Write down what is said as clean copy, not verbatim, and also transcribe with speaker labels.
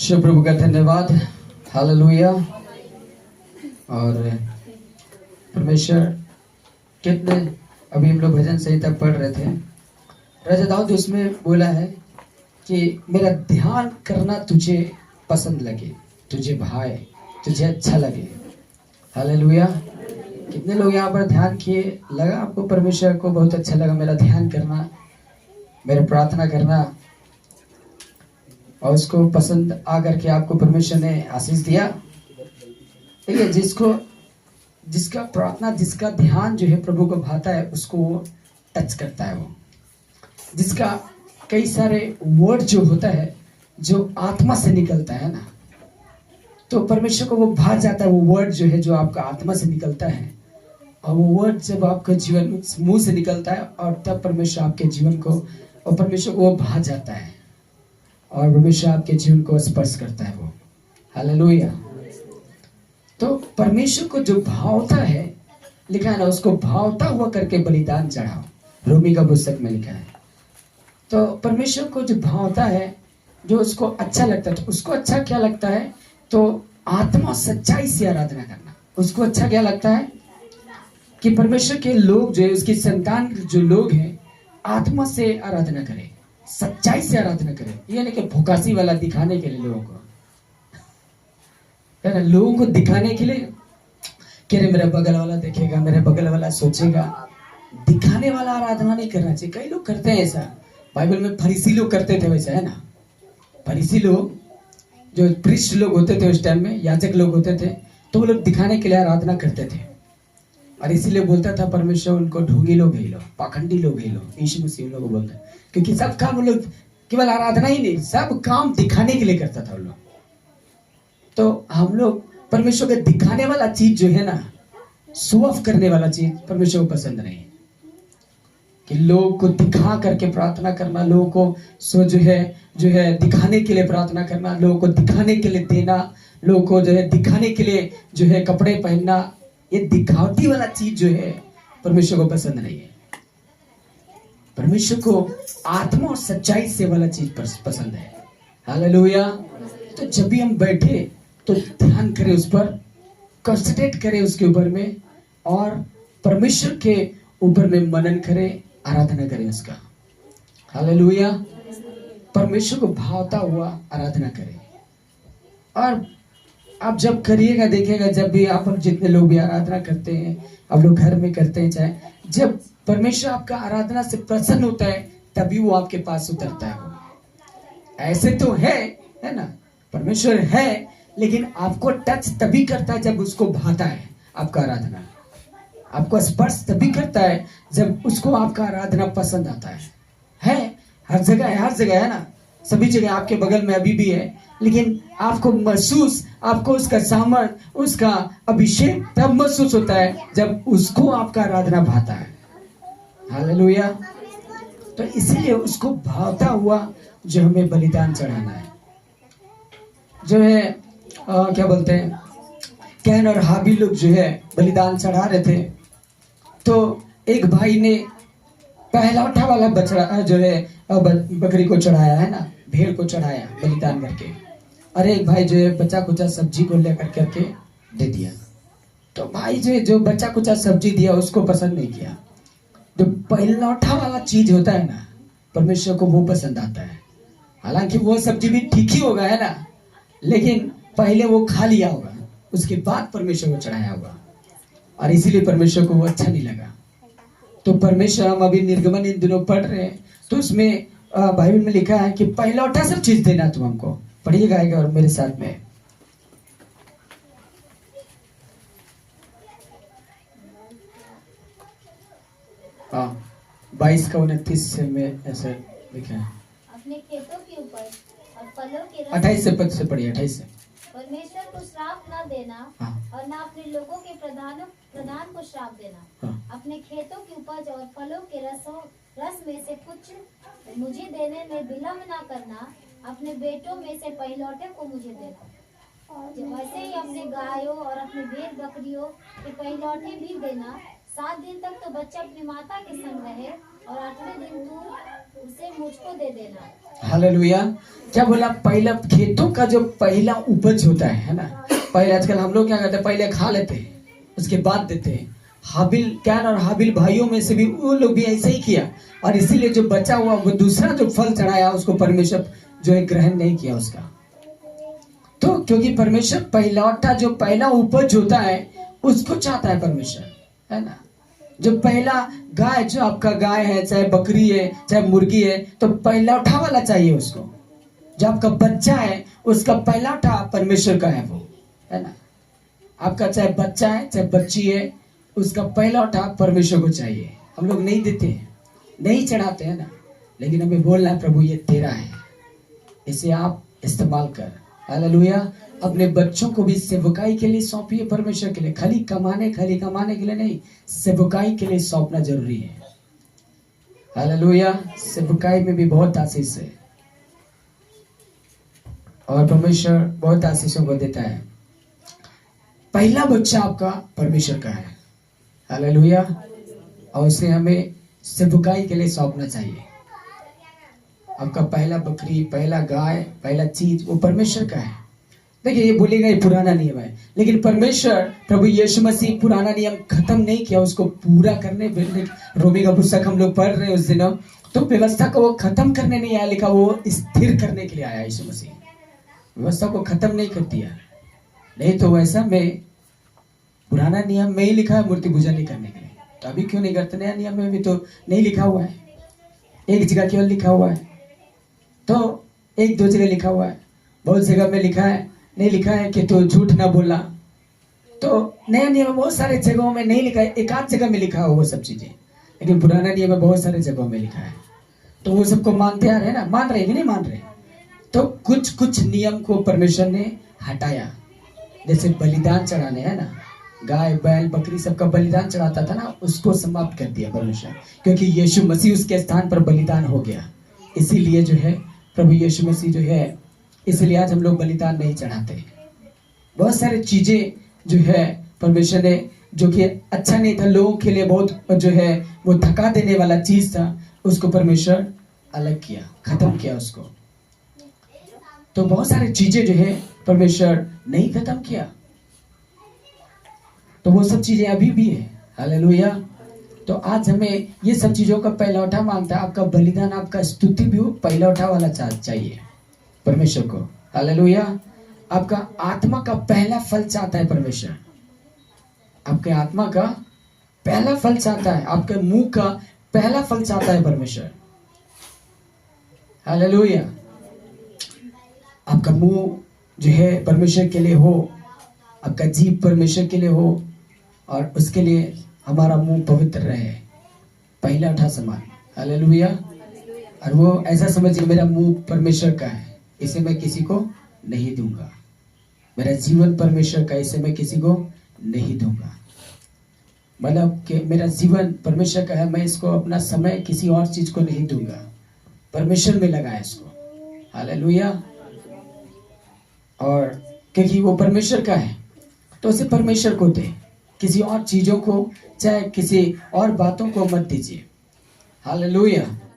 Speaker 1: शिव प्रभु का धन्यवाद। हालेलुया। और परमेश्वर कितने अभी हम लोग भजन संहिता पढ़ रहे थे। राजा दाऊद उसमें बोला है कि मेरा ध्यान करना तुझे पसंद लगे, तुझे भाए, तुझे अच्छा लगे। हालेलुया। कितने लोग यहाँ पर ध्यान किए? लगा आपको परमेश्वर को बहुत अच्छा लगा मेरा ध्यान करना, मेरा प्रार्थना करना, और उसको पसंद आकर के आपको परमेश्वर ने आशीष दिया। ठीक है, जिसका प्रार्थना, जिसका ध्यान जो है प्रभु को भाता है, उसको वो टच करता है। वो जिसका कई सारे वर्ड जो होता है, जो आत्मा से निकलता है ना, तो परमेश्वर को वो भा जाता है। वो वर्ड जो है, जो आपका आत्मा से निकलता है, और वो वर्ड जब आपका जीवन मुंह से निकलता है, और तब परमेश्वर आपके जीवन को, और परमेश्वर को वो भा जाता है, और परमेश्वर आपके जीवन को स्पर्श करता है वो। हालेलुया। तो परमेश्वर को जो भावता है, लिखा है ना, उसको भावता हुआ करके बलिदान चढ़ाओ, रोमी का पुस्तक में लिखा है। तो परमेश्वर को जो भावता है, जो उसको अच्छा लगता है, तो उसको अच्छा क्या लगता है? तो आत्मा सच्चाई से आराधना करना। उसको अच्छा क्या लगता है? कि परमेश्वर के लोग जो है, उसकी संतान जो लोग हैं, आत्मा से आराधना करें, सच्चाई से आराधना करें। ये नहीं कि भुकासी वाला दिखाने के लिए लोगों को, है ना, लोगों को दिखाने के लिए कि अरे मेरा बगल वाला देखेगा, मेरा बगल वाला सोचेगा। दिखाने वाला आराधना नहीं करना चाहिए। कई लोग करते हैं ऐसा। बाइबल में फरीसी लोग करते थे वैसा, है ना। फरीसी लोग जो प्रीस्ट लोग होते थे उस टाइम में, याजक लोग होते थे, तो वो लोग दिखाने के लिए आराधना करते थे, और इसीलिए बोलता था परमेश्वर उनको ढोंगी लोग ही लो, पाखंडी लोग ही लो। यीशु मसीह लोग बोलते हैं, क्योंकि सब काम वो लोग केवल आराधना ही नहीं, सब काम दिखाने के लिए करता था वो लोग। तो हम लोग परमेश्वर के दिखाने वाला चीज जो है ना, शो ऑफ करने वाला चीज परमेश्वर को पसंद नहीं है। कि लोग को दिखा करके प्रार्थना करना, लोगों को सो जो है दिखाने के लिए प्रार्थना करना, लोगों को दिखाने के लिए देना, लोगों को जो है दिखाने के लिए जो है कपड़े पहनना, ये दिखावटी वाला चीज जो है परमेश्वर को पसंद नहीं है। परमेश्वर को आत्मा और सच्चाई से वाला चीज पसंद है। हालेलुया। तो जब भी हम बैठे तो ध्यान करें उस पर, कंसंट्रेट करें उसके ऊपर में, और परमेश्वर के ऊपर में मनन करें, आराधना करें उसका। हालेलुया। परमेश्वर को भावता हुआ आराधना करें। और आप जब करिएगा, देखिएगा, जब भी आप जितने लोग भी आराधना करते हैं, आप लोग घर में करते हैं, चाहे जब परमेश्वर आपका आराधना से प्रसन्न होता है, तभी वो आपके पास उतरता है। ऐसे तो है ना, परमेश्वर है, लेकिन आपको टच तभी करता है जब उसको भाता है आपका आराधना। आपको स्पर्श तभी करता है जब उसको आपका आराधना पसंद आता है। हर जगह है, हर जगह है ना, सभी जगह आपके बगल में अभी भी है, लेकिन आपको महसूस, आपको उसका सामर्थ, उसका अभिषेक तब महसूस होता है जब उसको आपका आराधना भाता है। हालेलुया। तो इसीलिए उसको भावता हुआ जो हमें बलिदान चढ़ाना है, जो है क्या बोलते हैं, कैन और हाबिल लोग जो है बलिदान चढ़ा रहे थे। तो एक भाई ने पहलौठा वाला बछड़ा जो है बकरी को चढ़ाया, है ना, भेड़ को चढ़ाया बलिदान करके, और एक भाई जो है बचा कुचा सब्जी को लेकर करके दे दिया। तो भाई जो बचा कुचा सब्जी दिया उसको पसंद नहीं किया। जो पहलौठा वाला चीज होता है ना, परमेश्वर को वो पसंद आता है। हालांकि वो सब्जी भी ठीक ही होगा, है ना, लेकिन पहले वो खा लिया होगा, उसके बाद परमेश्वर को चढ़ाया होगा, और इसीलिए परमेश्वर को वो अच्छा नहीं लगा। तो परमेश्वर, हम अभी निर्गमन इन दिनों पढ़ रहे हैं, तो उसमें बाइबल में लिखा है कि पहलौठा सब चीज देना तुम हमको। पढ़िएगा आएगा और मेरे साथ में, हाँ, 22 में ऐसे लिखा है।
Speaker 2: अपने खेतों की उपज और फलों के
Speaker 1: 28 पद से पढ़िए, 28 से।
Speaker 2: परमेश्वर को श्राप न देना,
Speaker 1: हाँ।
Speaker 2: और न अपने लोगों के प्रधान को श्राप देना।
Speaker 1: हाँ।
Speaker 2: अपने खेतों की उपज और फलों के रस में से कुछ मुझे देने में विलम्ब न करना। अपने बेटों में से पहलौठे को मुझे देना। वैसे ही अपने गायों और अपने भेड़ बकरियों के पहलौठे भी देना। 7 दिन तक तो बच्चा अपनी माता के संग रहे, और 8वें दिन तू उसे मुझको दे देना।
Speaker 1: हालेलुया। क्या बोला, पहला खेतों का जो पहला उपज होता है ना, पहले आजकल हम लोग क्या करते हैं, पहले खा लेते हैं उसके बाद देते हैं। हाबिल, कैन और हाबिल भाइयों में से भी वो लोग भी ऐसे ही किया, और इसीलिए जो बचा हुआ वो दूसरा जो फल चढ़ाया उसको परमेश्वर जो है ग्रहण नहीं किया उसका। तो क्योंकि परमेश्वर पहलौठा जो पहला उपज होता है उसको चाहता है परमेश्वर, है ना। जो पहला गाय, जो आपका गाय है, चाहे बकरी है, चाहे मुर्गी है, तो पहलौठा वाला चाहिए उसको। जो आपका बच्चा है उसका पहलौठा परमेश्वर का है वो, है ना। आपका चाहे बच्चा है चाहे बच्ची है, उसका पहलौठा परमेश्वर को चाहिए। हम लोग नहीं देते हैं, नहीं चढ़ाते हैं ना, लेकिन हमें बोलना है प्रभु ये तेरा है, इसे आप इस्तेमाल कर। हालेलुया। अपने बच्चों को भी सेवकाई के लिए सौंपिए परमेश्वर के लिए, खाली कमाने के लिए नहीं, सेवकाई के लिए सौंपना जरूरी है। हालेलुया। सेवकाई में भी बहुत आशीष है और परमेश्वर बहुत आशीषों को देता है। पहला बच्चा आपका परमेश्वर का है। हालेलुया। और उसे हमें सेवकाई के लिए सौंपना चाहिए। आपका पहला बकरी, पहला गाय, पहला चीज वो परमेश्वर का है। देखिए ये बोलेगा ये पुराना नियम है, लेकिन परमेश्वर प्रभु यीशु मसीह पुराना नियम खत्म नहीं किया, उसको पूरा करने। रोमी का पुस्तक हम लोग पढ़ रहे हैं उस दिनों, तो व्यवस्था को वो खत्म करने नहीं आया, लिखा वो स्थिर करने के लिए आया। यीशु मसीह व्यवस्था को खत्म नहीं कर दिया, नहीं तो वैसा में पुराना नियम में ही लिखा है मूर्ति पूजा नहीं करने के लिए, तो अभी क्यों नहीं करते? नया नियम में भी तो नहीं लिखा हुआ है, एक जगह केवल लिखा हुआ है, तो एक दो जगह लिखा हुआ है, बहुत जगह में लिखा है नहीं लिखा है कि तो झूठ ना बोलना। तो नया नियम में बहुत सारे जगहों में नहीं लिखा है, एक आध जगह में लिखा है वो सब चीजें, लेकिन पुराना नियम में बहुत सारे जगहों में लिखा है। तो वो सबको मानते आ रहे हैं ना, मान रहे कि नहीं मान रहे? तो कुछ कुछ नियम को परमेश्वर ने हटाया, जैसे बलिदान चढ़ाने, है ना, गाय बैल बकरी सबका बलिदान चढ़ाता था ना, उसको समाप्त कर दिया परमेश्वर, क्योंकि यीशु मसीह उसके स्थान पर बलिदान हो गया। इसीलिए जो है प्रभु यीशु मसीह जो है, इसलिए आज हम लोग बलिदान नहीं चढ़ाते। बहुत सारे चीजें जो है परमेश्वर ने, जो कि अच्छा नहीं था लोगों के लिए, बहुत जो है वो थका देने वाला चीज था, उसको परमेश्वर अलग किया, खत्म किया उसको। तो बहुत सारे चीजें जो है परमेश्वर नहीं खत्म किया, तो वो सब चीजें अभी भी है। हालेलुया। तो आज हमें ये सब चीजों का पहलौठा मांगता है। आपका बलिदान, आपका स्तुति भी वो पहलौठा वाला चाहिए परमेश्वर को। हालेलुया। आपका आत्मा का पहला फल चाहता है परमेश्वर, आपके आत्मा का पहला फल चाहता है, आपके मुंह का पहला फल चाहता है परमेश्वर। हालेलुया। आपका मुंह जो है परमेश्वर के लिए हो, आपका जीभ परमेश्वर के लिए हो, और उसके लिए हमारा मुंह पवित्र रहे, पहला उठा समान। हालेलुया। और वो ऐसा समझिए मेरा मुंह परमेश्वर का है, इसे मैं किसी को नहीं दूंगा। मेरा जीवन परमेश्वर का, इसे मैं किसी को नहीं दूंगा। मतलब कि मेरा जीवन परमेश्वर का है, मैं इसको अपना समय किसी और चीज को नहीं दूंगा, परमेश्वर में लगाया इसको। हालेलुया। और क्योंकि वो परमेश्वर का है तो उसे परमेश्वर को दे, किसी और चीजों को चाहे किसी और बातों को मत दीजिए। हालेलुया।